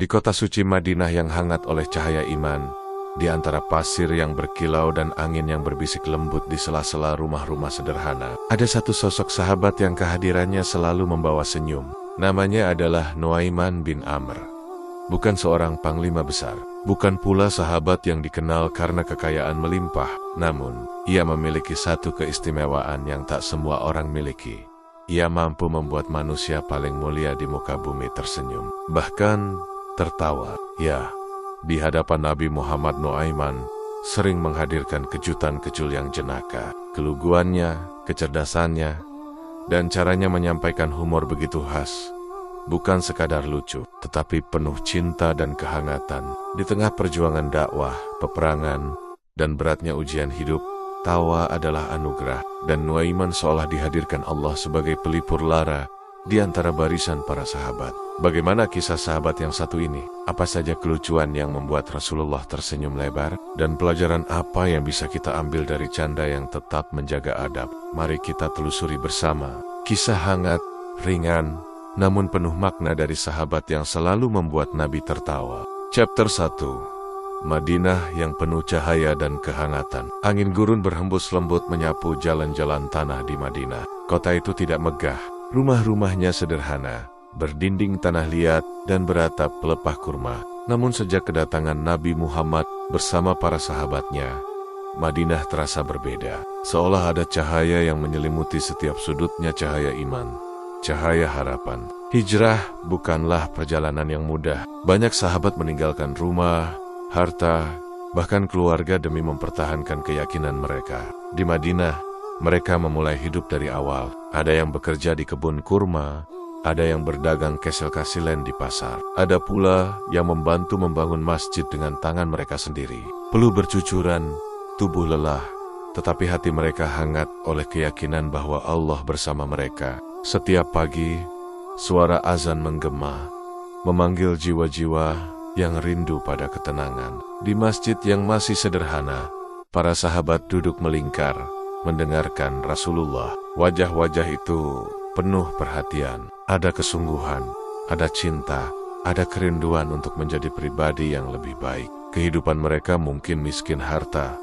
Di kota suci Madinah yang hangat oleh cahaya iman, di antara pasir yang berkilau dan angin yang berbisik lembut di sela-sela rumah-rumah sederhana, ada satu sosok sahabat yang kehadirannya selalu membawa senyum. Namanya adalah Nuaiman bin Amr. Bukan seorang panglima besar, bukan pula sahabat yang dikenal karena kekayaan melimpah, namun ia memiliki satu keistimewaan yang tak semua orang miliki. Ia mampu membuat manusia paling mulia di muka bumi tersenyum, bahkan tertawa. Ya, di hadapan Nabi Muhammad, Nuaiman sering menghadirkan kejutan kecil yang jenaka. Keluguannya, kecerdasannya, dan caranya menyampaikan humor begitu khas. Bukan sekadar lucu, tetapi penuh cinta dan kehangatan. Di tengah perjuangan dakwah, peperangan, dan beratnya ujian hidup, tawa adalah anugerah, dan Nuaiman seolah dihadirkan Allah sebagai pelipur lara di antara barisan para sahabat. Bagaimana kisah sahabat yang satu ini? Apa saja kelucuan yang membuat Rasulullah tersenyum lebar? Dan pelajaran apa yang bisa kita ambil dari canda yang tetap menjaga adab? Mari kita telusuri bersama kisah hangat, ringan, namun penuh makna dari sahabat yang selalu membuat Nabi tertawa. Chapter 1. Madinah yang penuh cahaya dan kehangatan. Angin gurun berhembus lembut menyapu jalan-jalan tanah di Madinah. Kota itu tidak megah, rumah-rumahnya sederhana, berdinding tanah liat dan beratap pelepah kurma. Namun sejak kedatangan Nabi Muhammad bersama para sahabatnya, Madinah terasa berbeda. Seolah ada cahaya yang menyelimuti setiap sudutnya, cahaya iman, cahaya harapan. Hijrah bukanlah perjalanan yang mudah. Banyak sahabat meninggalkan rumah, harta, bahkan keluarga demi mempertahankan keyakinan mereka. Di Madinah, mereka memulai hidup dari awal. Ada yang bekerja di kebun kurma, ada yang berdagang kesel-kasilen di pasar. Ada pula yang membantu membangun masjid dengan tangan mereka sendiri. Peluh bercucuran, tubuh lelah, tetapi hati mereka hangat oleh keyakinan bahwa Allah bersama mereka. Setiap pagi, suara azan menggema, memanggil jiwa-jiwa yang rindu pada ketenangan. Di masjid yang masih sederhana, para sahabat duduk melingkar, mendengarkan Rasulullah. Wajah-wajah itu penuh perhatian, ada kesungguhan, ada cinta, ada kerinduan untuk menjadi pribadi yang lebih baik. Kehidupan mereka mungkin miskin harta,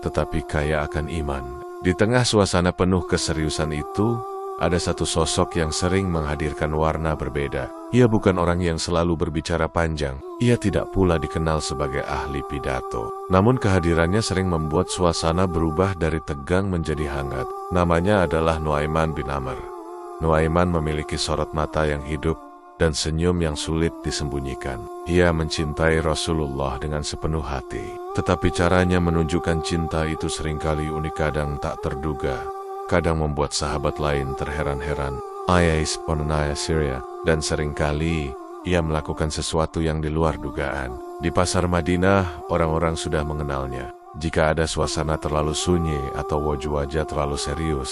tetapi kaya akan iman. Di tengah suasana penuh keseriusan itu, ada satu sosok yang sering menghadirkan warna berbeda. Ia bukan orang yang selalu berbicara panjang. Ia tidak pula dikenal sebagai ahli pidato. Namun kehadirannya sering membuat suasana berubah dari tegang menjadi hangat. Namanya adalah Nuaiman bin Amr. Nuaiman memiliki sorot mata yang hidup dan senyum yang sulit disembunyikan. Ia mencintai Rasulullah dengan sepenuh hati. Tetapi caranya menunjukkan cinta itu seringkali unik, kadang tak terduga. Kadang membuat sahabat lain terheran-heran. Ayais Ponanaya Syria, dan seringkali ia melakukan sesuatu yang di luar dugaan. Di pasar Madinah, orang-orang sudah mengenalnya. Jika ada suasana terlalu sunyi atau wajah-wajah terlalu serius,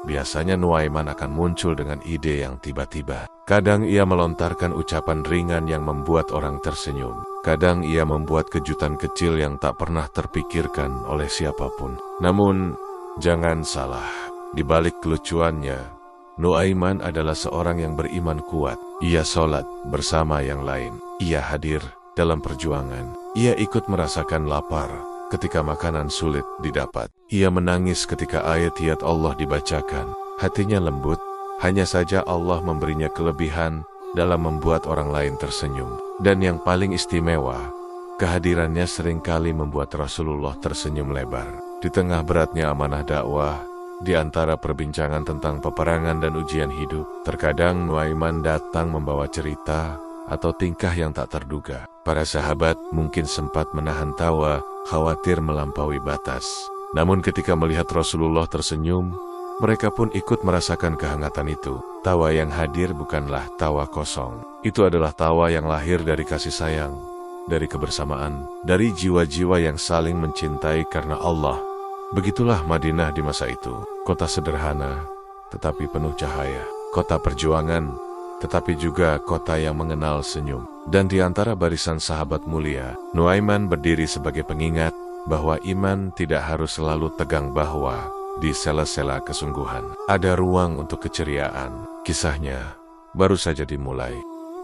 biasanya Nuaiman akan muncul dengan ide yang tiba-tiba. Kadang ia melontarkan ucapan ringan yang membuat orang tersenyum. Kadang ia membuat kejutan kecil yang tak pernah terpikirkan oleh siapapun. Namun, jangan salah. Di balik kelucuannya, Nuaiman adalah seorang yang beriman kuat. Ia sholat bersama yang lain. Ia hadir dalam perjuangan. Ia ikut merasakan lapar ketika makanan sulit didapat. Ia menangis ketika ayat-ayat Allah dibacakan. Hatinya lembut, hanya saja Allah memberinya kelebihan dalam membuat orang lain tersenyum. Dan yang paling istimewa, kehadirannya seringkali membuat Rasulullah tersenyum lebar. Di tengah beratnya amanah dakwah, di antara perbincangan tentang peperangan dan ujian hidup, terkadang Nuaiman datang membawa cerita atau tingkah yang tak terduga. Para sahabat mungkin sempat menahan tawa, khawatir melampaui batas. Namun ketika melihat Rasulullah tersenyum, mereka pun ikut merasakan kehangatan itu. Tawa yang hadir bukanlah tawa kosong. Itu adalah tawa yang lahir dari kasih sayang, dari kebersamaan, dari jiwa-jiwa yang saling mencintai karena Allah. Begitulah Madinah di masa itu. Kota sederhana, tetapi penuh cahaya. Kota perjuangan, tetapi juga kota yang mengenal senyum. Dan di antara barisan sahabat mulia, Nuaiman berdiri sebagai pengingat bahwa iman tidak harus selalu tegang, bahwa di sela-sela kesungguhan ada ruang untuk keceriaan. Kisahnya baru saja dimulai.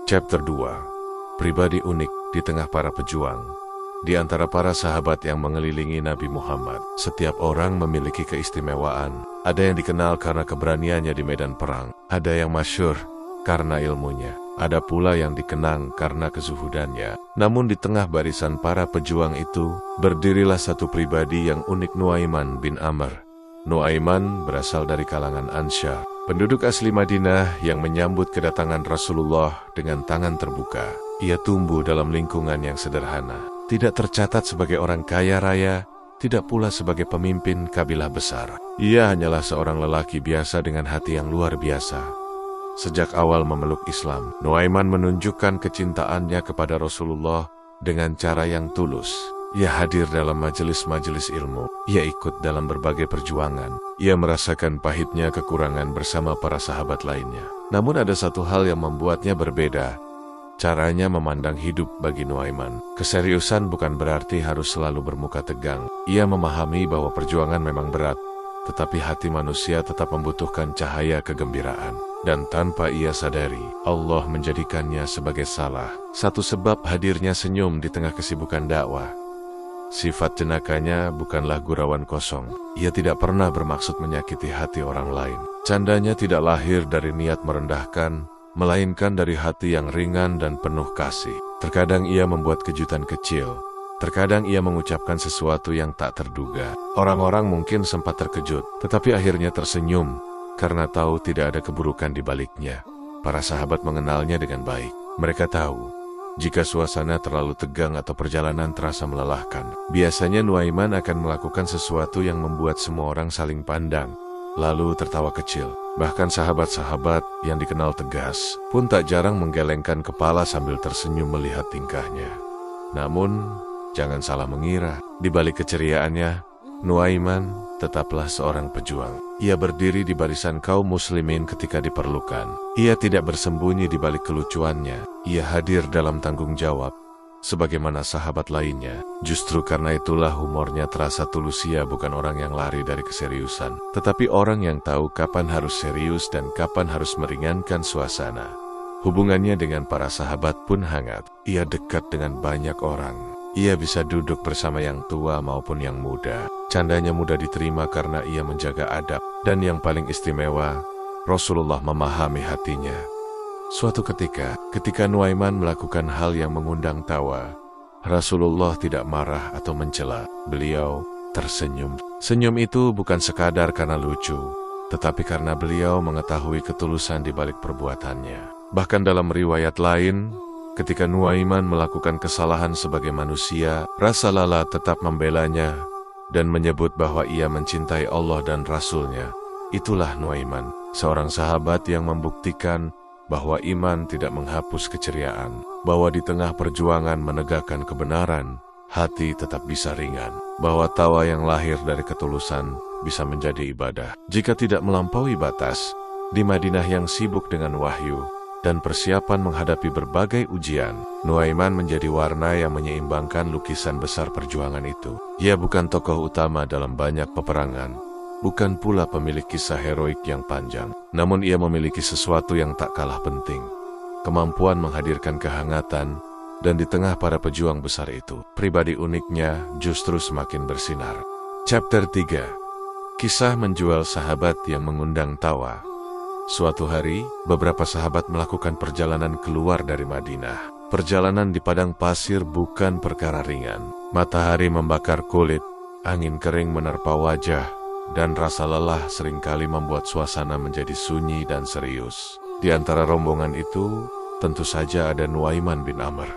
Chapter 2. pribadi unik di tengah para pejuang. Di antara para sahabat yang mengelilingi Nabi Muhammad, setiap orang memiliki keistimewaan. Ada yang dikenal karena keberaniannya di medan perang, ada yang masyhur karena ilmunya, ada pula yang dikenang karena kezuhudannya. Namun di tengah barisan para pejuang itu, berdirilah satu pribadi yang unik, Nuaiman bin Amr. Nuaiman berasal dari kalangan Ansyar, penduduk asli Madinah yang menyambut kedatangan Rasulullah dengan tangan terbuka. Ia tumbuh dalam lingkungan yang sederhana, tidak tercatat sebagai orang kaya raya, tidak pula sebagai pemimpin kabilah besar. Ia hanyalah seorang lelaki biasa dengan hati yang luar biasa. Sejak awal memeluk Islam, Nuaiman menunjukkan kecintaannya kepada Rasulullah dengan cara yang tulus. Ia hadir dalam majelis-majelis ilmu. Ia ikut dalam berbagai perjuangan. Ia merasakan pahitnya kekurangan bersama para sahabat lainnya. Namun ada satu hal yang membuatnya berbeda. Caranya memandang hidup bagi Nuaiman. Keseriusan bukan berarti harus selalu bermuka tegang. Ia memahami bahwa perjuangan memang berat, tetapi hati manusia tetap membutuhkan cahaya kegembiraan. Dan tanpa ia sadari, Allah menjadikannya sebagai salah satu sebab hadirnya senyum di tengah kesibukan dakwah. Sifat jenakanya bukanlah gurauan kosong. Ia tidak pernah bermaksud menyakiti hati orang lain. Candanya tidak lahir dari niat merendahkan, melainkan dari hati yang ringan dan penuh kasih. Terkadang ia membuat kejutan kecil. Terkadang ia mengucapkan sesuatu yang tak terduga. Orang-orang mungkin sempat terkejut, tetapi akhirnya tersenyum karena tahu tidak ada keburukan di baliknya. Para sahabat mengenalnya dengan baik. Mereka tahu, jika suasana terlalu tegang atau perjalanan terasa melelahkan, biasanya Nuaiman akan melakukan sesuatu yang membuat semua orang saling pandang, lalu tertawa kecil. Bahkan sahabat-sahabat yang dikenal tegas pun tak jarang menggelengkan kepala sambil tersenyum melihat tingkahnya. Namun, jangan salah mengira, di balik keceriaannya, Nuaiman tetaplah seorang pejuang. Ia berdiri di barisan kaum muslimin ketika diperlukan. Ia tidak bersembunyi di balik kelucuannya. Ia hadir dalam tanggung jawab, sebagaimana sahabat lainnya. Justru karena itulah humornya terasa tulus. Ia bukan orang yang lari dari keseriusan, tetapi orang yang tahu kapan harus serius dan kapan harus meringankan suasana. Hubungannya dengan para sahabat pun hangat. Ia dekat dengan banyak orang. Ia bisa duduk bersama yang tua maupun yang muda. Candanya mudah diterima karena ia menjaga adab. Dan yang paling istimewa, Rasulullah memahami hatinya. Suatu ketika Nuaiman melakukan hal yang mengundang tawa, Rasulullah tidak marah atau mencela. Beliau tersenyum. Senyum itu bukan sekadar karena lucu, tetapi karena beliau mengetahui ketulusan di balik perbuatannya. Bahkan dalam riwayat lain, ketika Nuaiman melakukan kesalahan sebagai manusia, Rasulullah tetap membelanya dan menyebut bahwa ia mencintai Allah dan Rasul-Nya. Itulah Nuaiman, seorang sahabat yang membuktikan bahwa iman tidak menghapus keceriaan, bahwa di tengah perjuangan menegakkan kebenaran, hati tetap bisa ringan, bahwa tawa yang lahir dari ketulusan bisa menjadi ibadah. Jika tidak melampaui batas, di Madinah yang sibuk dengan wahyu dan persiapan menghadapi berbagai ujian, Nuaiman menjadi warna yang menyeimbangkan lukisan besar perjuangan itu. Ia bukan tokoh utama dalam banyak peperangan, bukan pula pemilik kisah heroik yang panjang, namun ia memiliki sesuatu yang tak kalah penting, kemampuan menghadirkan kehangatan, dan di tengah para pejuang besar itu, pribadi uniknya justru semakin bersinar. Chapter 3. Kisah menjual sahabat yang mengundang tawa. Suatu hari, beberapa sahabat melakukan perjalanan keluar dari Madinah. Perjalanan di padang pasir bukan perkara ringan. Matahari membakar kulit, angin kering menerpa wajah, dan rasa lelah seringkali membuat suasana menjadi sunyi dan serius. Di antara rombongan itu, tentu saja ada Nuaiman bin Amr.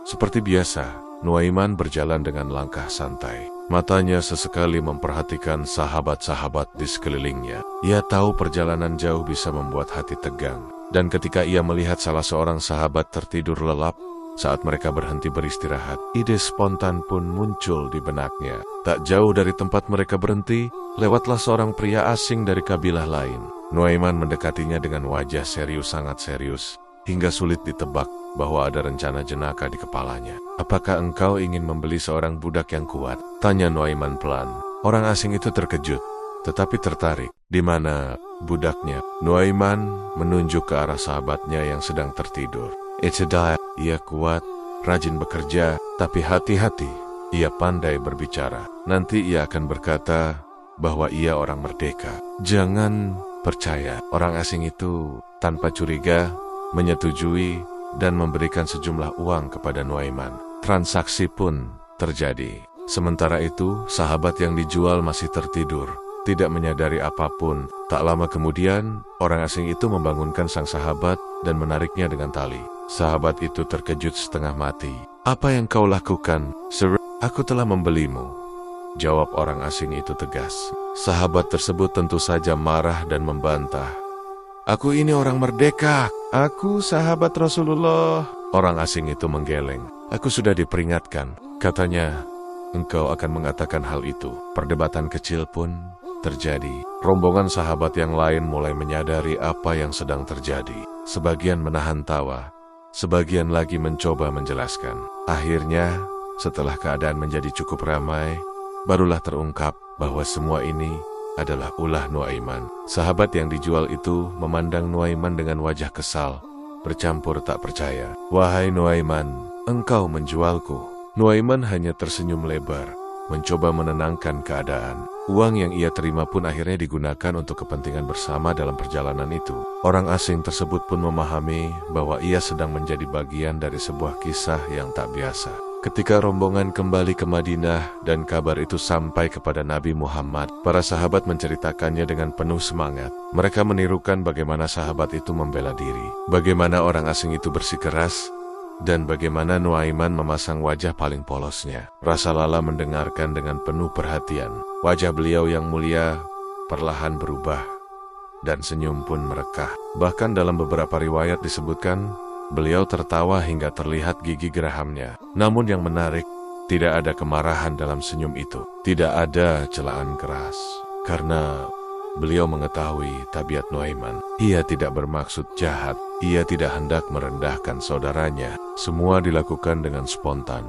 Seperti biasa, Nuaiman berjalan dengan langkah santai. Matanya sesekali memperhatikan sahabat-sahabat di sekelilingnya. Ia tahu perjalanan jauh bisa membuat hati tegang. Dan ketika ia melihat salah seorang sahabat tertidur lelap saat mereka berhenti beristirahat, ide spontan pun muncul di benaknya. Tak jauh dari tempat mereka berhenti, lewatlah seorang pria asing dari kabilah lain. Nuaiman mendekatinya dengan wajah serius, sangat serius, hingga sulit ditebak bahwa ada rencana jenaka di kepalanya. "Apakah engkau ingin membeli seorang budak yang kuat?" tanya Nuaiman pelan. Orang asing itu terkejut, tetapi tertarik. "Di mana budaknya?" Nuaiman menunjuk ke arah sahabatnya yang sedang tertidur. Icedai, ia kuat, rajin bekerja, tapi hati-hati, ia pandai berbicara. Nanti ia akan berkata bahwa ia orang merdeka. Jangan percaya. Orang asing itu tanpa curiga menyetujui dan memberikan sejumlah uang kepada Nuaiman. Transaksi pun terjadi. Sementara itu, sahabat yang dijual masih tertidur, tidak menyadari apapun. Tak lama kemudian, orang asing itu membangunkan sang sahabat dan menariknya dengan tali. Sahabat itu terkejut setengah mati. "Apa yang kau lakukan, Sir?" "Aku telah membelimu," jawab orang asing itu tegas. Sahabat tersebut tentu saja marah dan membantah. "Aku ini orang merdeka. Aku sahabat Rasulullah." Orang asing itu menggeleng. "Aku sudah diperingatkan," katanya, "engkau akan mengatakan hal itu." Perdebatan kecil pun terjadi. Rombongan sahabat yang lain mulai menyadari apa yang sedang terjadi. Sebagian menahan tawa, sebagian lagi mencoba menjelaskan. Akhirnya, setelah keadaan menjadi cukup ramai, barulah terungkap bahwa semua ini adalah ulah Nuaiman. Sahabat yang dijual itu memandang Nuaiman dengan wajah kesal, bercampur tak percaya. "Wahai Nuaiman, engkau menjualku." Nuaiman hanya tersenyum lebar, mencoba menenangkan keadaan. Uang yang ia terima pun akhirnya digunakan untuk kepentingan bersama dalam perjalanan itu. Orang asing tersebut pun memahami bahwa ia sedang menjadi bagian dari sebuah kisah yang tak biasa. Ketika rombongan kembali ke Madinah dan kabar itu sampai kepada Nabi Muhammad, para sahabat menceritakannya dengan penuh semangat. Mereka menirukan bagaimana sahabat itu membela diri, bagaimana orang asing itu bersikeras, dan bagaimana Nuaiman memasang wajah paling polosnya. Rasulullah mendengarkan dengan penuh perhatian. Wajah beliau yang mulia perlahan berubah, dan senyum pun merekah. Bahkan dalam beberapa riwayat disebutkan, beliau tertawa hingga terlihat gigi gerahamnya. Namun yang menarik, tidak ada kemarahan dalam senyum itu. Tidak ada celaan keras. Karena beliau mengetahui tabiat Nuaiman. Ia tidak bermaksud jahat. Ia tidak hendak merendahkan saudaranya. Semua dilakukan dengan spontan,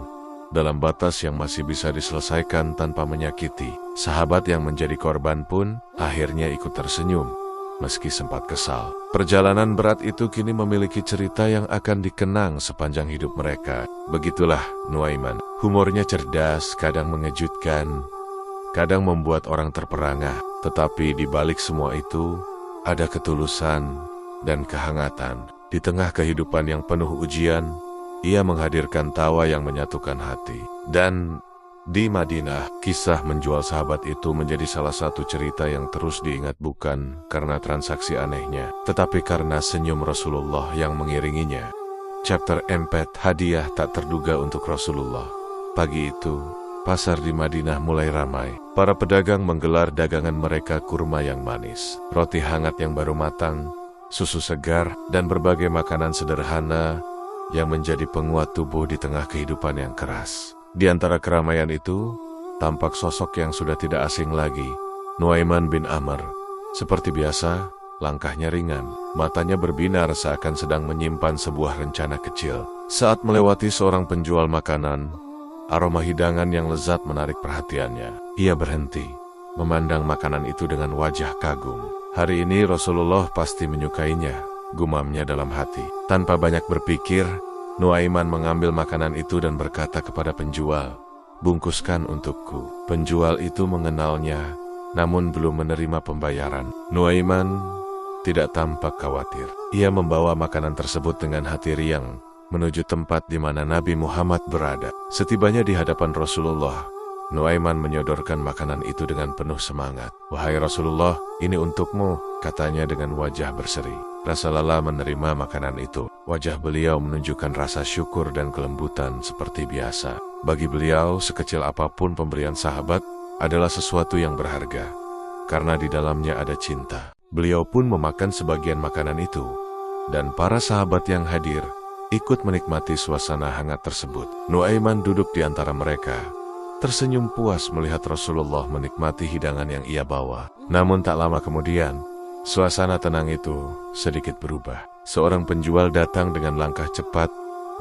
dalam batas yang masih bisa diselesaikan tanpa menyakiti. Sahabat yang menjadi korban pun akhirnya ikut tersenyum, meski sempat kesal. Perjalanan berat itu kini memiliki cerita yang akan dikenang sepanjang hidup mereka. Begitulah Nuaiman. Humornya cerdas, kadang mengejutkan, kadang membuat orang terperangah. Tetapi di balik semua itu, ada ketulusan dan kehangatan. Di tengah kehidupan yang penuh ujian, ia menghadirkan tawa yang menyatukan hati. Dan di Madinah, kisah menjual sahabat itu menjadi salah satu cerita yang terus diingat, bukan karena transaksi anehnya, tetapi karena senyum Rasulullah yang mengiringinya. Chapter 4, hadiah tak terduga untuk Rasulullah. Pagi itu, pasar di Madinah mulai ramai. Para pedagang menggelar dagangan mereka kurma yang manis, roti hangat yang baru matang, susu segar, dan berbagai makanan sederhana yang menjadi penguat tubuh di tengah kehidupan yang keras. Di antara keramaian itu, tampak sosok yang sudah tidak asing lagi, Nuaiman bin Amr. Seperti biasa, langkahnya ringan, matanya berbinar seakan sedang menyimpan sebuah rencana kecil. Saat melewati seorang penjual makanan, aroma hidangan yang lezat menarik perhatiannya. Ia berhenti, memandang makanan itu dengan wajah kagum. Hari ini Rasulullah pasti menyukainya, gumamnya dalam hati. Tanpa banyak berpikir, Nuaiman mengambil makanan itu dan berkata kepada penjual, "Bungkuskan untukku." Penjual itu mengenalnya, namun belum menerima pembayaran. Nuaiman tidak tampak khawatir. Ia membawa makanan tersebut dengan hati riang menuju tempat di mana Nabi Muhammad berada. Setibanya di hadapan Rasulullah, Nuaiman menyodorkan makanan itu dengan penuh semangat. "Wahai Rasulullah, ini untukmu," katanya dengan wajah berseri. Rasulullah menerima makanan itu. Wajah beliau menunjukkan rasa syukur dan kelembutan seperti biasa. Bagi beliau, sekecil apapun pemberian sahabat adalah sesuatu yang berharga, karena di dalamnya ada cinta. Beliau pun memakan sebagian makanan itu, dan para sahabat yang hadir ikut menikmati suasana hangat tersebut. Nuaiman duduk di antara mereka, tersenyum puas melihat Rasulullah menikmati hidangan yang ia bawa. Namun tak lama kemudian, suasana tenang itu sedikit berubah. Seorang penjual datang dengan langkah cepat,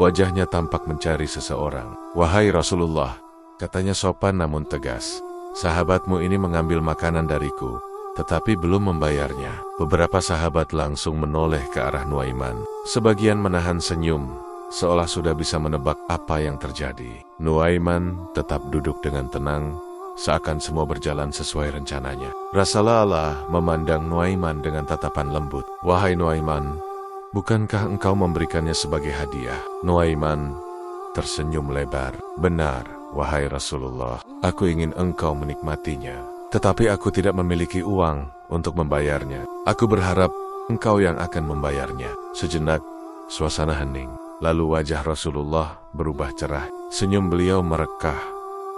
wajahnya tampak mencari seseorang. "Wahai Rasulullah," katanya sopan namun tegas, "sahabatmu ini mengambil makanan dariku. tetapi belum membayarnya. Beberapa sahabat langsung menoleh ke arah Nuaiman. Sebagian menahan senyum, seolah sudah bisa menebak apa yang terjadi. Nuaiman tetap duduk dengan tenang, seakan semua berjalan sesuai rencananya. Rasulullah memandang Nuaiman dengan tatapan lembut. "Wahai Nuaiman, bukankah engkau memberikannya sebagai hadiah?" Nuaiman tersenyum lebar. "Benar, wahai Rasulullah, aku ingin engkau menikmatinya. Tetapi aku tidak memiliki uang untuk membayarnya. Aku berharap engkau yang akan membayarnya." Sejenak, suasana hening. Lalu wajah Rasulullah berubah cerah. Senyum beliau merekah,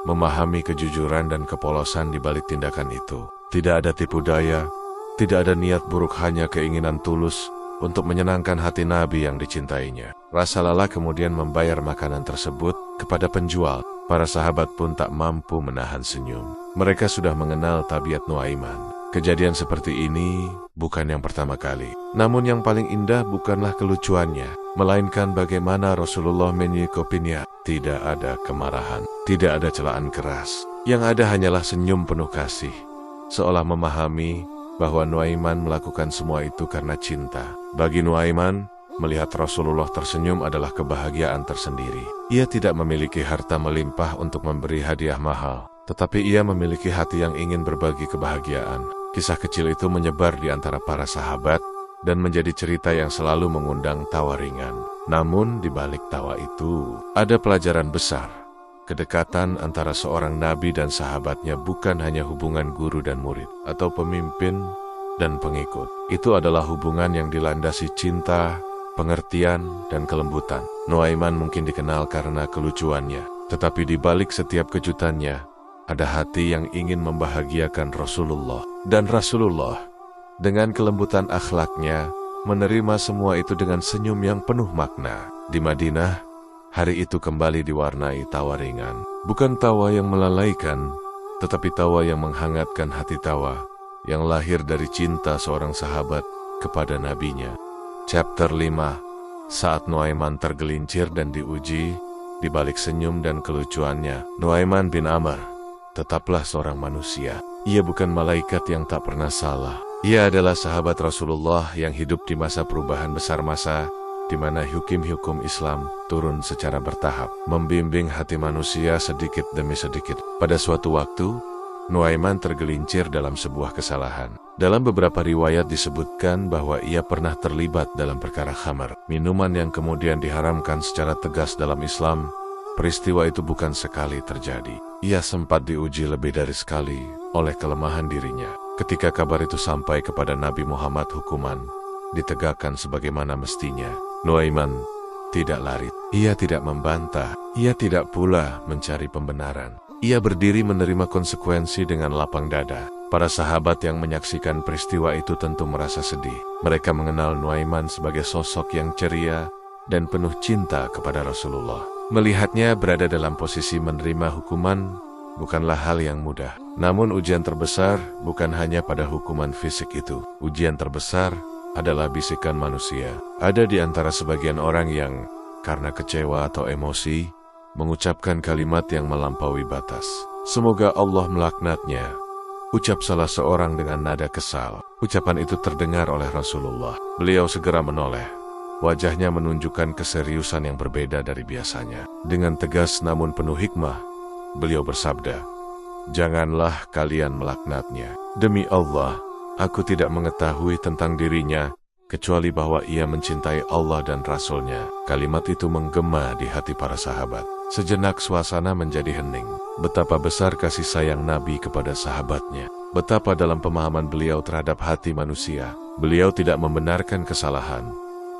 memahami kejujuran dan kepolosan di balik tindakan itu. Tidak ada tipu daya, tidak ada niat buruk, hanya keinginan tulus untuk menyenangkan hati Nabi yang dicintainya. Rasulullah kemudian membayar makanan tersebut kepada penjual. Para sahabat pun tak mampu menahan senyum. Mereka sudah mengenal tabiat Nuaiman. Kejadian seperti ini bukan yang pertama kali. Namun yang paling indah bukanlah kelucuannya, melainkan bagaimana Rasulullah menyikapinya. Tidak ada kemarahan, tidak ada celaan keras. Yang ada hanyalah senyum penuh kasih, seolah memahami bahwa Nuaiman melakukan semua itu karena cinta. Bagi Nuaiman, melihat Rasulullah tersenyum adalah kebahagiaan tersendiri. Ia tidak memiliki harta melimpah untuk memberi hadiah mahal, tetapi ia memiliki hati yang ingin berbagi kebahagiaan. Kisah kecil itu menyebar di antara para sahabat dan menjadi cerita yang selalu mengundang tawa ringan. Namun di balik tawa itu ada pelajaran besar. Kedekatan antara seorang nabi dan sahabatnya bukan hanya hubungan guru dan murid, atau pemimpin dan pengikut. Itu adalah hubungan yang dilandasi cinta, pengertian, dan kelembutan. Nuaiman mungkin dikenal karena kelucuannya, tetapi di balik setiap kejutannya, ada hati yang ingin membahagiakan Rasulullah. Dan Rasulullah, dengan kelembutan akhlaknya, menerima semua itu dengan senyum yang penuh makna. Di Madinah, hari itu kembali diwarnai tawa ringan. Bukan tawa yang melalaikan, tetapi tawa yang menghangatkan hati, tawa yang lahir dari cinta seorang sahabat kepada nabinya. Chapter 5. Saat Nuaiman tergelincir dan diuji, di balik senyum dan kelucuannya, Nuaiman bin Amr tetaplah seorang manusia. Ia bukan malaikat yang tak pernah salah. Ia adalah sahabat Rasulullah yang hidup di masa perubahan besar, masa di mana hukum-hukum Islam turun secara bertahap, membimbing hati manusia sedikit demi sedikit. Pada suatu waktu, Nuaiman tergelincir dalam sebuah kesalahan. Dalam beberapa riwayat disebutkan bahwa ia pernah terlibat dalam perkara khamar, minuman yang kemudian diharamkan secara tegas dalam Islam. Peristiwa itu bukan sekali terjadi. Ia sempat diuji lebih dari sekali oleh kelemahan dirinya. Ketika kabar itu sampai kepada Nabi Muhammad, hukuman ditegakkan sebagaimana mestinya. Nuaiman tidak lari, ia tidak membantah, ia tidak pula mencari pembenaran. Ia berdiri menerima konsekuensi dengan lapang dada. Para sahabat yang menyaksikan peristiwa itu tentu merasa sedih. Mereka mengenal Nuaiman sebagai sosok yang ceria dan penuh cinta kepada Rasulullah. Melihatnya berada dalam posisi menerima hukuman bukanlah hal yang mudah. Namun ujian terbesar bukan hanya pada hukuman fisik itu. Ujian terbesar adalah bisikan manusia. Ada di antara sebagian orang yang karena kecewa atau emosi mengucapkan kalimat yang melampaui batas. Semoga Allah melaknatnya, ucap salah seorang dengan nada kesal. Ucapan itu terdengar oleh Rasulullah. Beliau segera menoleh. Wajahnya menunjukkan keseriusan yang berbeda dari biasanya. Dengan tegas namun penuh hikmah, beliau bersabda, "Janganlah kalian melaknatnya. Demi Allah, aku tidak mengetahui tentang dirinya, kecuali bahwa ia mencintai Allah dan Rasul-Nya." Kalimat itu menggema di hati para sahabat. Sejenak suasana menjadi hening. Betapa besar kasih sayang Nabi kepada sahabatnya. Betapa dalam pemahaman beliau terhadap hati manusia. Beliau tidak membenarkan kesalahan,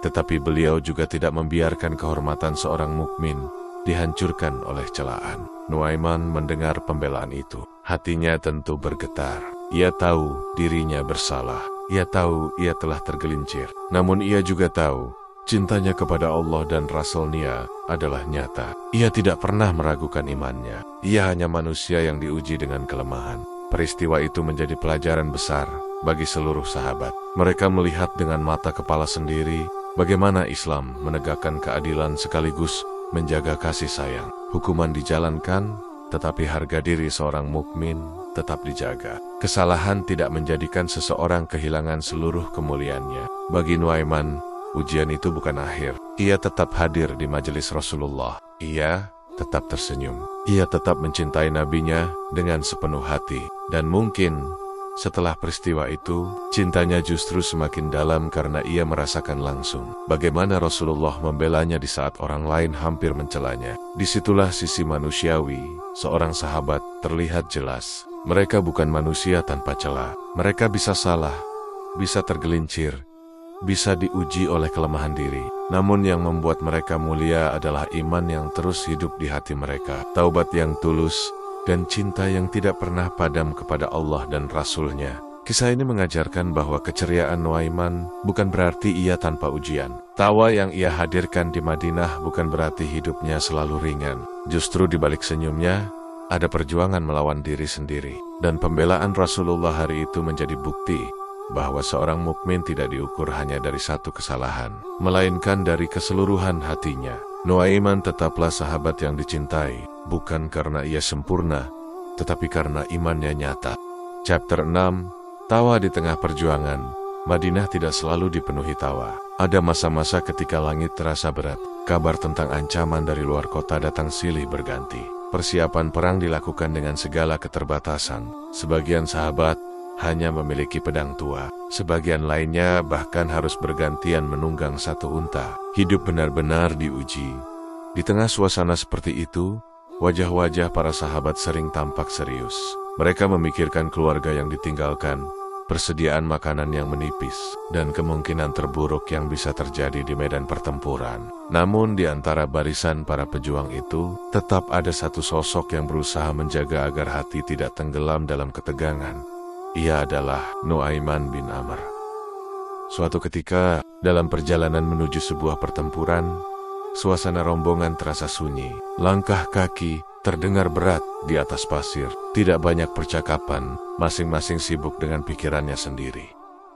tetapi beliau juga tidak membiarkan kehormatan seorang mukmin dihancurkan oleh celaan. Nuaiman mendengar pembelaan itu. Hatinya tentu bergetar. Ia tahu dirinya bersalah. Ia tahu ia telah tergelincir. Namun ia juga tahu cintanya kepada Allah dan Rasul-Nya adalah nyata. Ia tidak pernah meragukan imannya. Ia hanya manusia yang diuji dengan kelemahan. Peristiwa itu menjadi pelajaran besar bagi seluruh sahabat. Mereka melihat dengan mata kepala sendiri bagaimana Islam menegakkan keadilan sekaligus menjaga kasih sayang. Hukuman dijalankan, tetapi harga diri seorang mukmin tetap dijaga. Kesalahan tidak menjadikan seseorang kehilangan seluruh kemuliaannya. Bagi Nuaiman, ujian itu bukan akhir. Ia tetap hadir di majelis Rasulullah. Ia tetap tersenyum. Ia tetap mencintai nabinya dengan sepenuh hati. Dan mungkin setelah peristiwa itu, cintanya justru semakin dalam karena ia merasakan langsung bagaimana Rasulullah membelanya di saat orang lain hampir mencelanya. Disitulah sisi manusiawi seorang sahabat terlihat jelas. Mereka bukan manusia tanpa celah. Mereka bisa salah, bisa tergelincir, bisa diuji oleh kelemahan diri. Namun yang membuat mereka mulia adalah iman yang terus hidup di hati mereka, taubat yang tulus, dan cinta yang tidak pernah padam kepada Allah dan Rasul-Nya. Kisah ini mengajarkan bahwa keceriaan Nuaiman bukan berarti ia tanpa ujian. Tawa yang ia hadirkan di Madinah bukan berarti hidupnya selalu ringan. Justru di balik senyumnya, ada perjuangan melawan diri sendiri. Dan pembelaan Rasulullah hari itu menjadi bukti bahwa seorang mukmin tidak diukur hanya dari satu kesalahan, melainkan dari keseluruhan hatinya. Nuaiman tetaplah sahabat yang dicintai, bukan karena ia sempurna, tetapi karena imannya nyata. Chapter 6, Tawa di tengah perjuangan. Madinah tidak selalu dipenuhi tawa. Ada masa-masa ketika langit terasa berat. Kabar tentang ancaman dari luar kota datang silih berganti. Persiapan perang dilakukan dengan segala keterbatasan. Sebagian sahabat hanya memiliki pedang tua. Sebagian lainnya bahkan harus bergantian menunggang satu unta. Hidup benar-benar diuji. Di tengah suasana seperti itu, wajah-wajah para sahabat sering tampak serius. Mereka memikirkan keluarga yang ditinggalkan, persediaan makanan yang menipis, dan kemungkinan terburuk yang bisa terjadi di medan pertempuran. Namun di antara barisan para pejuang itu, tetap ada satu sosok yang berusaha menjaga agar hati tidak tenggelam dalam ketegangan. Ia adalah Nuaiman bin Amr. Suatu ketika, dalam perjalanan menuju sebuah pertempuran, suasana rombongan terasa sunyi. Langkah kaki terdengar berat di atas pasir. Tidak banyak percakapan, masing-masing sibuk dengan pikirannya sendiri.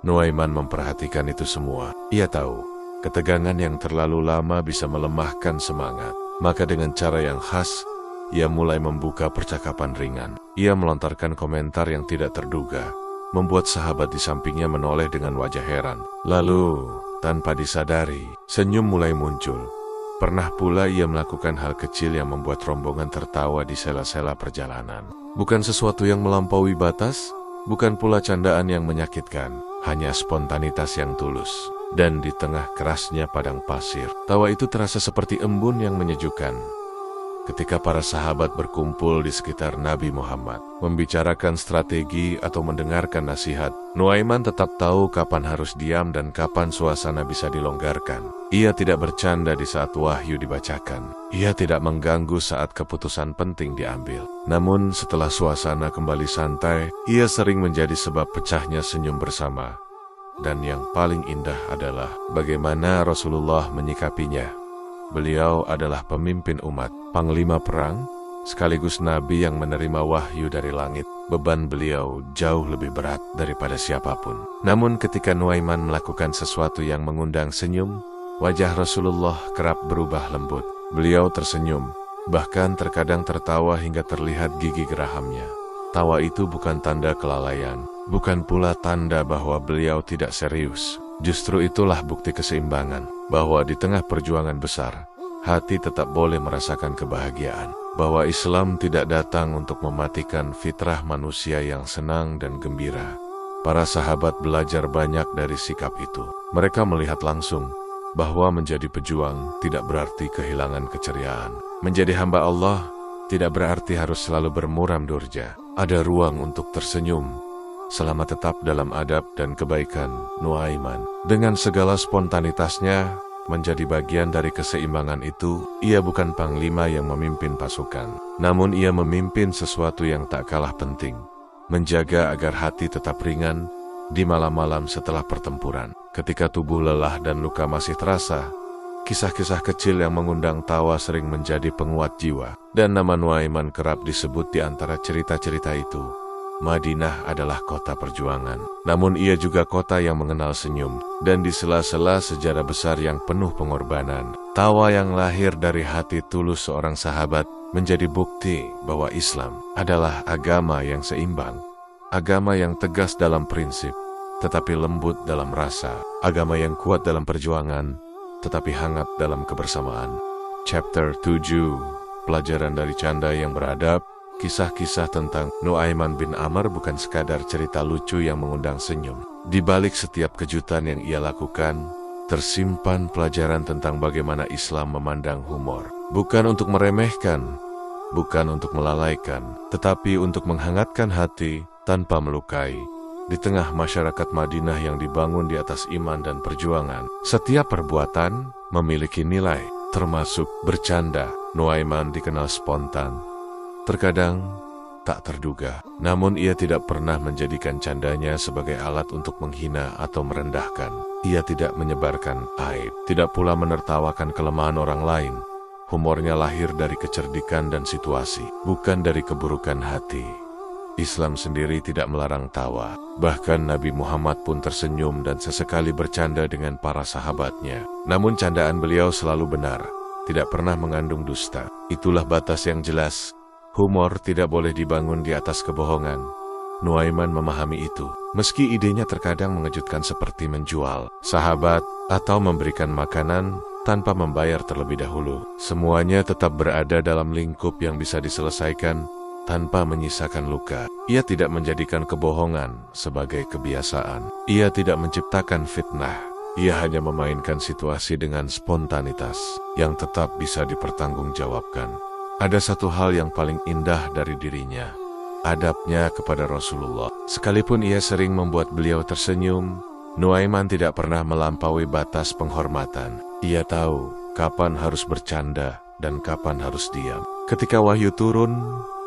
Nuaiman memperhatikan itu semua. Ia tahu, ketegangan yang terlalu lama bisa melemahkan semangat. Maka dengan cara yang khas, ia mulai membuka percakapan ringan. Ia melontarkan komentar yang tidak terduga, membuat sahabat di sampingnya menoleh dengan wajah heran. Lalu, tanpa disadari, senyum mulai muncul. Pernah pula ia melakukan hal kecil yang membuat rombongan tertawa di sela-sela perjalanan. Bukan sesuatu yang melampaui batas, bukan pula candaan yang menyakitkan, hanya spontanitas yang tulus. Dan di tengah kerasnya padang pasir, tawa itu terasa seperti embun yang menyejukkan. Ketika para sahabat berkumpul di sekitar Nabi Muhammad, membicarakan strategi atau mendengarkan nasihat, Nuaiman tetap tahu kapan harus diam dan kapan suasana bisa dilonggarkan. Ia tidak bercanda di saat wahyu dibacakan. Ia tidak mengganggu saat keputusan penting diambil. Namun setelah suasana kembali santai, ia sering menjadi sebab pecahnya senyum bersama. Dan yang paling indah adalah bagaimana Rasulullah menyikapinya. Beliau adalah pemimpin umat, panglima perang, sekaligus nabi yang menerima wahyu dari langit. Beban beliau jauh lebih berat daripada siapapun. Namun ketika Nuaiman melakukan sesuatu yang mengundang senyum, wajah Rasulullah kerap berubah lembut. Beliau tersenyum, bahkan terkadang tertawa hingga terlihat gigi gerahamnya. Tawa itu bukan tanda kelalaian, bukan pula tanda bahwa beliau tidak serius. Justru itulah bukti keseimbangan, bahwa di tengah perjuangan besar, hati tetap boleh merasakan kebahagiaan. Bahwa Islam tidak datang untuk mematikan fitrah manusia yang senang dan gembira. Para sahabat belajar banyak dari sikap itu. Mereka melihat langsung bahwa menjadi pejuang tidak berarti kehilangan keceriaan. Menjadi hamba Allah tidak berarti harus selalu bermuram durja. Ada ruang untuk tersenyum, selama tetap dalam adab dan kebaikan. Nuaiman, dengan segala spontanitasnya, menjadi bagian dari keseimbangan itu. Ia bukan panglima yang memimpin pasukan, namun ia memimpin sesuatu yang tak kalah penting. Menjaga agar hati tetap ringan di malam-malam setelah pertempuran. Ketika tubuh lelah dan luka masih terasa, kisah-kisah kecil yang mengundang tawa sering menjadi penguat jiwa. Dan nama Nuaiman kerap disebut di antara cerita-cerita itu. Madinah adalah kota perjuangan, namun ia juga kota yang mengenal senyum. Dan di sela-sela sejarah besar yang penuh pengorbanan, tawa yang lahir dari hati tulus seorang sahabat menjadi bukti bahwa Islam adalah agama yang seimbang, agama yang tegas dalam prinsip, tetapi lembut dalam rasa, agama yang kuat dalam perjuangan, tetapi hangat dalam kebersamaan. Chapter 7, Pelajaran dari Canda yang Beradab. Kisah-kisah tentang Nuaiman bin Amr bukan sekadar cerita lucu yang mengundang senyum. Di balik setiap kejutan yang ia lakukan, tersimpan pelajaran tentang bagaimana Islam memandang humor. Bukan untuk meremehkan, bukan untuk melalaikan, tetapi untuk menghangatkan hati tanpa melukai. Di tengah masyarakat Madinah yang dibangun di atas iman dan perjuangan, setiap perbuatan memiliki nilai, termasuk bercanda. Nuaiman dikenal spontan, terkadang tak terduga. Namun ia tidak pernah menjadikan candanya sebagai alat untuk menghina atau merendahkan. Ia tidak menyebarkan aib, tidak pula menertawakan kelemahan orang lain. Humornya lahir dari kecerdikan dan situasi, bukan dari keburukan hati. Islam sendiri tidak melarang tawa. Bahkan Nabi Muhammad pun tersenyum dan sesekali bercanda dengan para sahabatnya. Namun candaan beliau selalu benar, tidak pernah mengandung dusta. Itulah batas yang jelas. Humor tidak boleh dibangun di atas kebohongan. Nuaiman memahami itu. Meski idenya terkadang mengejutkan seperti menjual sahabat atau memberikan makanan tanpa membayar terlebih dahulu, semuanya tetap berada dalam lingkup yang bisa diselesaikan tanpa menyisakan luka. Ia tidak menjadikan kebohongan sebagai kebiasaan. Ia tidak menciptakan fitnah. Ia hanya memainkan situasi dengan spontanitas yang tetap bisa dipertanggungjawabkan. Ada satu hal yang paling indah dari dirinya, adabnya kepada Rasulullah. Sekalipun ia sering membuat beliau tersenyum, Nuaiman tidak pernah melampaui batas penghormatan. Ia tahu kapan harus bercanda dan kapan harus diam. Ketika wahyu turun,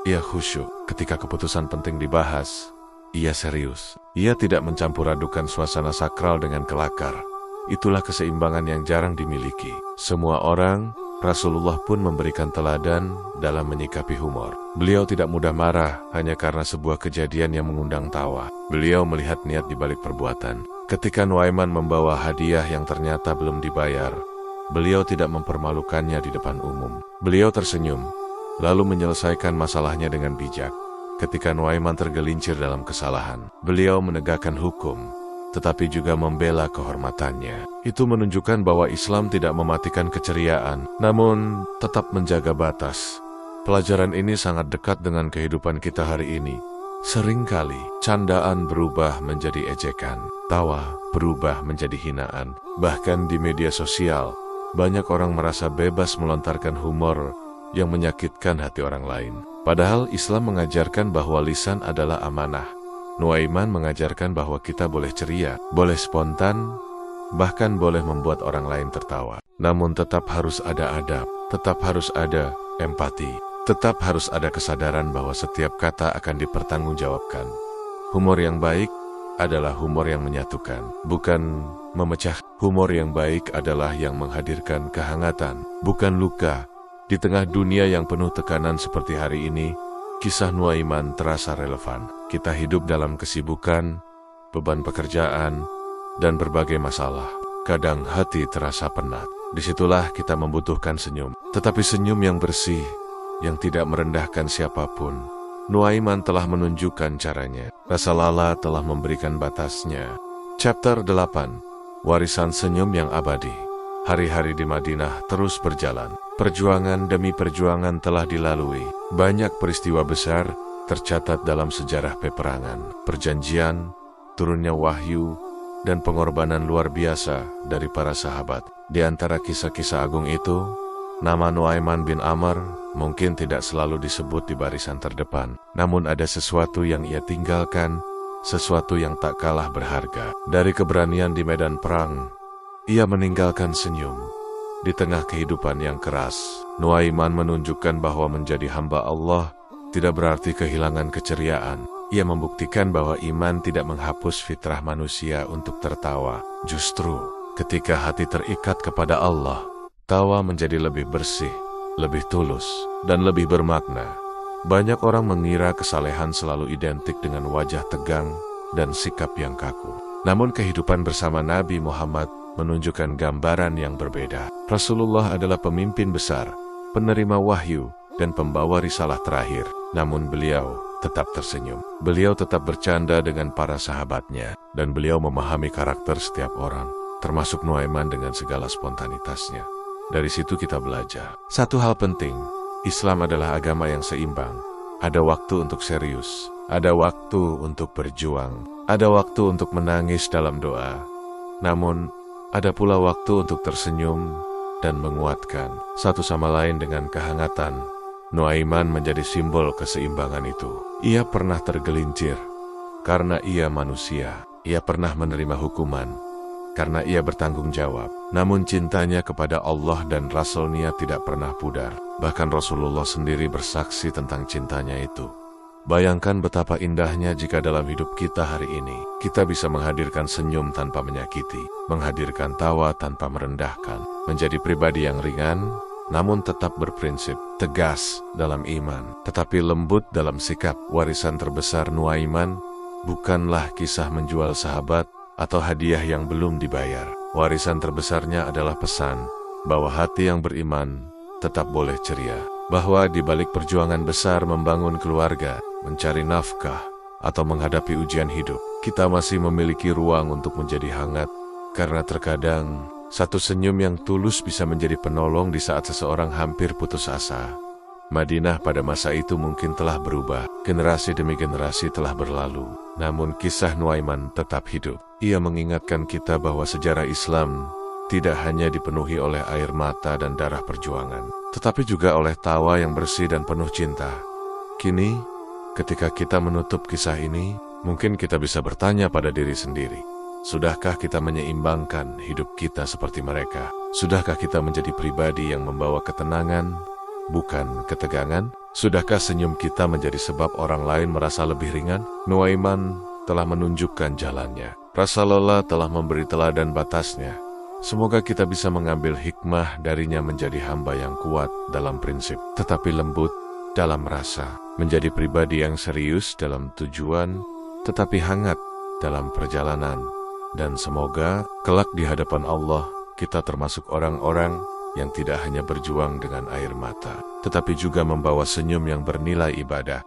ia khusyuk. Ketika keputusan penting dibahas, ia serius. Ia tidak mencampur adukan suasana sakral dengan kelakar. Itulah keseimbangan yang jarang dimiliki semua orang. Rasulullah pun memberikan teladan dalam menyikapi humor. Beliau tidak mudah marah hanya karena sebuah kejadian yang mengundang tawa. Beliau melihat niat di balik perbuatan. Ketika Nuaiman membawa hadiah yang ternyata belum dibayar, beliau tidak mempermalukannya di depan umum. Beliau tersenyum, lalu menyelesaikan masalahnya dengan bijak. Ketika Nuaiman tergelincir dalam kesalahan, beliau menegakkan hukum, tetapi juga membela kehormatannya. Itu menunjukkan bahwa Islam tidak mematikan keceriaan, namun tetap menjaga batas. Pelajaran ini sangat dekat dengan kehidupan kita hari ini. Seringkali, candaan berubah menjadi ejekan, tawa berubah menjadi hinaan. Bahkan di media sosial, banyak orang merasa bebas melontarkan humor yang menyakitkan hati orang lain. Padahal Islam mengajarkan bahwa lisan adalah amanah. Nuaiman mengajarkan bahwa kita boleh ceria, boleh spontan, bahkan boleh membuat orang lain tertawa. Namun tetap harus ada adab, tetap harus ada empati, tetap harus ada kesadaran bahwa setiap kata akan dipertanggungjawabkan. Humor yang baik adalah humor yang menyatukan, bukan memecah. Humor yang baik adalah yang menghadirkan kehangatan, bukan luka. Di tengah dunia yang penuh tekanan seperti hari ini, kisah Nuaiman terasa relevan. Kita hidup dalam kesibukan, beban pekerjaan, dan berbagai masalah. Kadang hati terasa penat. Disitulah kita membutuhkan senyum. Tetapi senyum yang bersih, yang tidak merendahkan siapapun. Nuaiman telah menunjukkan caranya. Rasulullah telah memberikan batasnya. Chapter 8, Warisan Senyum yang Abadi. Hari-hari di Madinah terus berjalan. Perjuangan demi perjuangan telah dilalui. Banyak peristiwa besar tercatat dalam sejarah peperangan, perjanjian, turunnya wahyu, dan pengorbanan luar biasa dari para sahabat. Di antara kisah-kisah agung itu, nama Nuaiman bin Amr mungkin tidak selalu disebut di barisan terdepan. Namun ada sesuatu yang ia tinggalkan, sesuatu yang tak kalah berharga. Dari keberanian di medan perang, ia meninggalkan senyum. Di tengah kehidupan yang keras, Nuaiman menunjukkan bahwa menjadi hamba Allah tidak berarti kehilangan keceriaan. Ia membuktikan bahwa iman tidak menghapus fitrah manusia untuk tertawa. Justru, ketika hati terikat kepada Allah, tawa menjadi lebih bersih, lebih tulus, dan lebih bermakna. Banyak orang mengira kesalehan selalu identik dengan wajah tegang dan sikap yang kaku. Namun kehidupan bersama Nabi Muhammad menunjukkan gambaran yang berbeda. Rasulullah adalah pemimpin besar, penerima wahyu, dan pembawa risalah terakhir. Namun beliau tetap tersenyum. Beliau tetap bercanda dengan para sahabatnya, dan beliau memahami karakter setiap orang, termasuk Nuaiman dengan segala spontanitasnya. Dari situ kita belajar satu hal penting. Islam adalah agama yang seimbang. Ada waktu untuk serius, ada waktu untuk berjuang, ada waktu untuk menangis dalam doa. Namun, ada pula waktu untuk tersenyum dan menguatkan satu sama lain dengan kehangatan. Nuaiman menjadi simbol keseimbangan itu. Ia pernah tergelincir karena ia manusia. Ia pernah menerima hukuman karena ia bertanggung jawab. Namun cintanya kepada Allah dan Rasul-Nya tidak pernah pudar. Bahkan Rasulullah sendiri bersaksi tentang cintanya itu. Bayangkan betapa indahnya jika dalam hidup kita hari ini, kita bisa menghadirkan senyum tanpa menyakiti, menghadirkan tawa tanpa merendahkan, menjadi pribadi yang ringan, namun tetap berprinsip, tegas dalam iman, tetapi lembut dalam sikap. Warisan terbesar Nuaiman bukanlah kisah menjual sahabat atau hadiah yang belum dibayar. Warisan terbesarnya adalah pesan bahwa hati yang beriman tetap boleh ceria, bahwa di balik perjuangan besar membangun keluarga, mencari nafkah, atau menghadapi ujian hidup, kita masih memiliki ruang untuk menjadi hangat, karena terkadang satu senyum yang tulus bisa menjadi penolong di saat seseorang hampir putus asa. Madinah pada masa itu mungkin telah berubah, generasi demi generasi telah berlalu, namun kisah Nuaiman tetap hidup. Ia mengingatkan kita bahwa sejarah Islam tidak hanya dipenuhi oleh air mata dan darah perjuangan, tetapi juga oleh tawa yang bersih dan penuh cinta. Kini, ketika kita menutup kisah ini, mungkin kita bisa bertanya pada diri sendiri, sudahkah kita menyeimbangkan hidup kita seperti mereka? Sudahkah kita menjadi pribadi yang membawa ketenangan, bukan ketegangan? Sudahkah senyum kita menjadi sebab orang lain merasa lebih ringan? Nuaiman telah menunjukkan jalannya. Rasulullah telah memberi teladan batasnya. Semoga kita bisa mengambil hikmah darinya, menjadi hamba yang kuat dalam prinsip, tetapi lembut dalam rasa, menjadi pribadi yang serius dalam tujuan, tetapi hangat dalam perjalanan. Dan semoga kelak di hadapan Allah, kita termasuk orang-orang yang tidak hanya berjuang dengan air mata, tetapi juga membawa senyum yang bernilai ibadah.